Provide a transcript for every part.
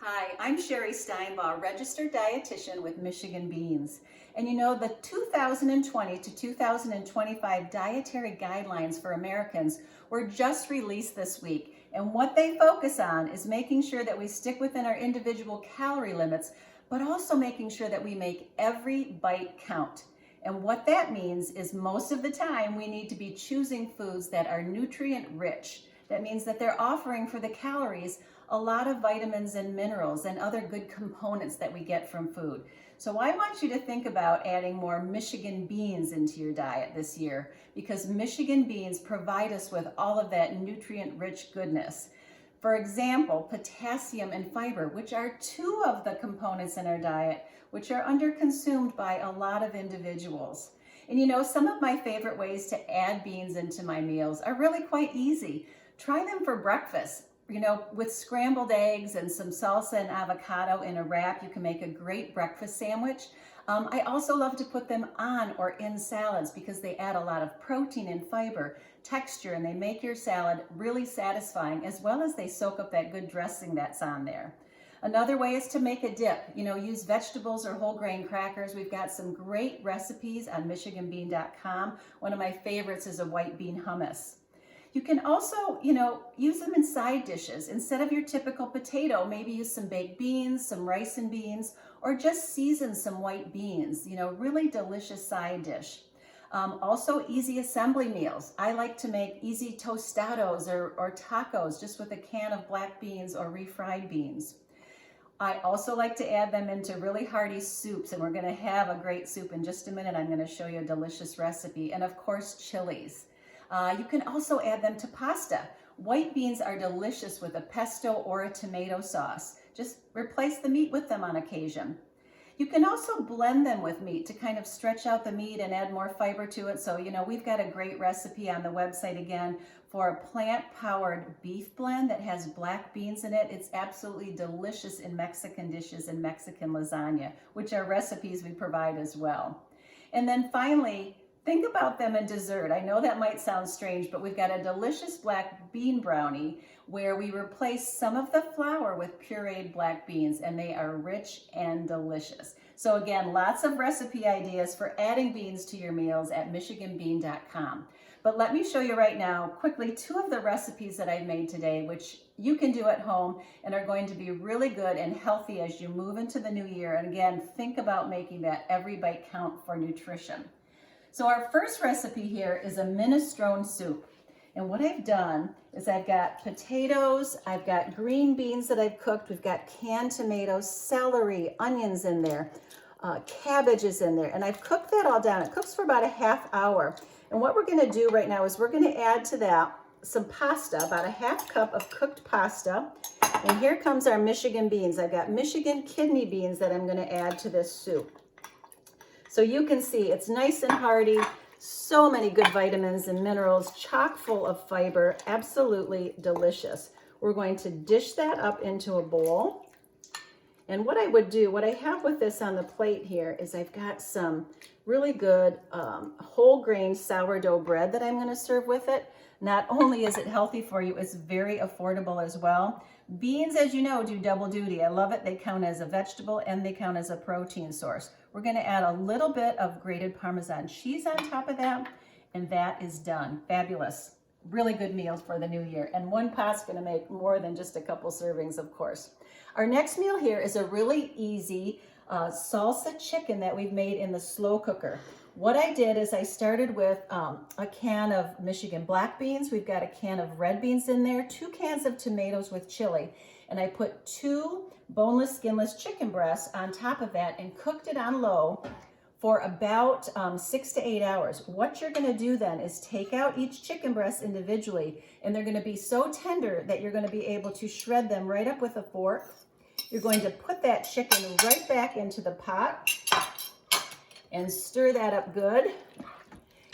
Hi, I'm Sherry Steinbaugh, registered dietitian with Michigan Beans. And you know, the 2020 to 2025 Dietary Guidelines for Americans were just released this week. And what they focus on is making sure that we stick within our individual calorie limits, but also making sure that we make every bite count. And what that means is most of the time we need to be choosing foods that are nutrient rich. That means that they're offering for the calories a lot of vitamins and minerals and other good components that we get from food. So I want you to think about adding more Michigan beans into your diet this year, because Michigan beans provide us with all of that nutrient-rich goodness. For example, potassium and fiber, which are two of the components in our diet, which are underconsumed by a lot of individuals. And you know, some of my favorite ways to add beans into my meals are really quite easy. Try them for breakfast. You know, with scrambled eggs and some salsa and avocado in a wrap, you can make a great breakfast sandwich. I also love to put them on or in salads because they add a lot of protein and fiber, texture, and they make your salad really satisfying, as well as they soak up that good dressing that's on there. Another way is to make a dip. You know, use vegetables or whole grain crackers. We've got some great recipes on michiganbean.com. One of my favorites is a white bean hummus. You can also, use them in side dishes. Instead of your typical potato, maybe use some baked beans, some rice and beans, or just season some white beans. Really delicious side dish. Also easy assembly meals. I like to make easy tostados or tacos just with a can of black beans or refried beans. I also like to add them into really hearty soups, and we're going to have a great soup in just a minute. I'm going to show you a delicious recipe, and of course chilies. You can also add them to pasta. White beans are delicious with a pesto or a tomato sauce. Just replace the meat with them on occasion. You can also blend them with meat to kind of stretch out the meat and add more fiber to it. So, we've got a great recipe on the website again for a plant-powered beef blend that has black beans in it. It's absolutely delicious in Mexican dishes and Mexican lasagna, which are recipes we provide as well. And then finally, think about them in dessert. I know that might sound strange, but we've got a delicious black bean brownie where we replace some of the flour with pureed black beans, and they are rich and delicious. So again, lots of recipe ideas for adding beans to your meals at michiganbean.com. But let me show you right now quickly two of the recipes that I've made today, which you can do at home and are going to be really good and healthy as you move into the new year. And again, think about making that every bite count for nutrition. So our first recipe here is a minestrone soup. And what I've done is I've got potatoes, I've got green beans that I've cooked, we've got canned tomatoes, celery, onions in there, cabbage is in there, and I've cooked that all down. It cooks for about a half hour. And what we're gonna do right now is we're gonna add to that some pasta, about a half cup of cooked pasta. And here comes our Michigan beans. I've got Michigan kidney beans that I'm gonna add to this soup. So you can see it's nice and hearty, so many good vitamins and minerals, chock full of fiber, absolutely delicious. We're going to dish that up into a bowl. And what I would do, what I have with this on the plate here is I've got some really good whole grain sourdough bread that I'm going to serve with it. Not only is it healthy for you, it's very affordable as well. Beans, as you know, do double duty. I love it. They count as a vegetable and they count as a protein source. We're going to add a little bit of grated Parmesan cheese on top of that, and that is done. Fabulous. Really good meal for the new year. And one pot's going to make more than just a couple servings, of course. Our next meal here is a really easy salsa chicken that we've made in the slow cooker. What I did is I started with a can of Michigan black beans. We've got a can of red beans in there, 2 cans of tomatoes with chili, and I put 2 boneless, skinless chicken breasts on top of that and cooked it on low for about 6 to 8 hours. What you're gonna do then is take out each chicken breast individually, and they're gonna be so tender that you're gonna be able to shred them right up with a fork. You're going to put that chicken right back into the pot and stir that up good.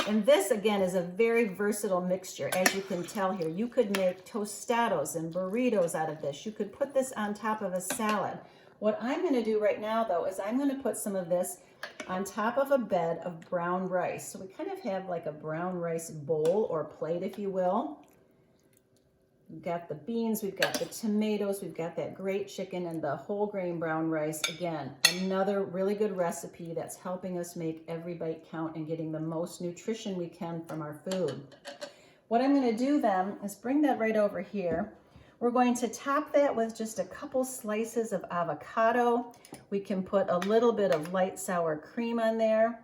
And this, again, is a very versatile mixture. As you can tell here, you could make tostados and burritos out of this. You could put this on top of a salad. What I'm going to do right now, though, is I'm going to put some of this on top of a bed of brown rice. So we kind of have like a brown rice bowl or plate, if you will. We've got the beans, we've got the tomatoes, we've got that great chicken and the whole grain brown rice. Again, another really good recipe that's helping us make every bite count and getting the most nutrition we can from our food. What I'm going to do then is bring that right over here. We're going to top that with just a couple slices of avocado. We can put a little bit of light sour cream on there.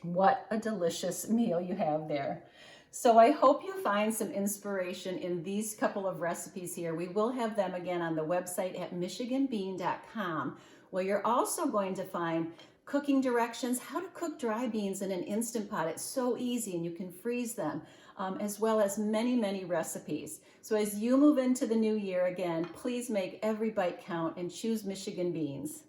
What a delicious meal you have there. So I hope you find some inspiration in these couple of recipes here. We will have them again on the website at michiganbean.com, where you're also going to find cooking directions, how to cook dry beans in an Instant Pot. It's so easy and you can freeze them, as well as many, many recipes. So as you move into the new year again, please make every bite count and choose Michigan beans.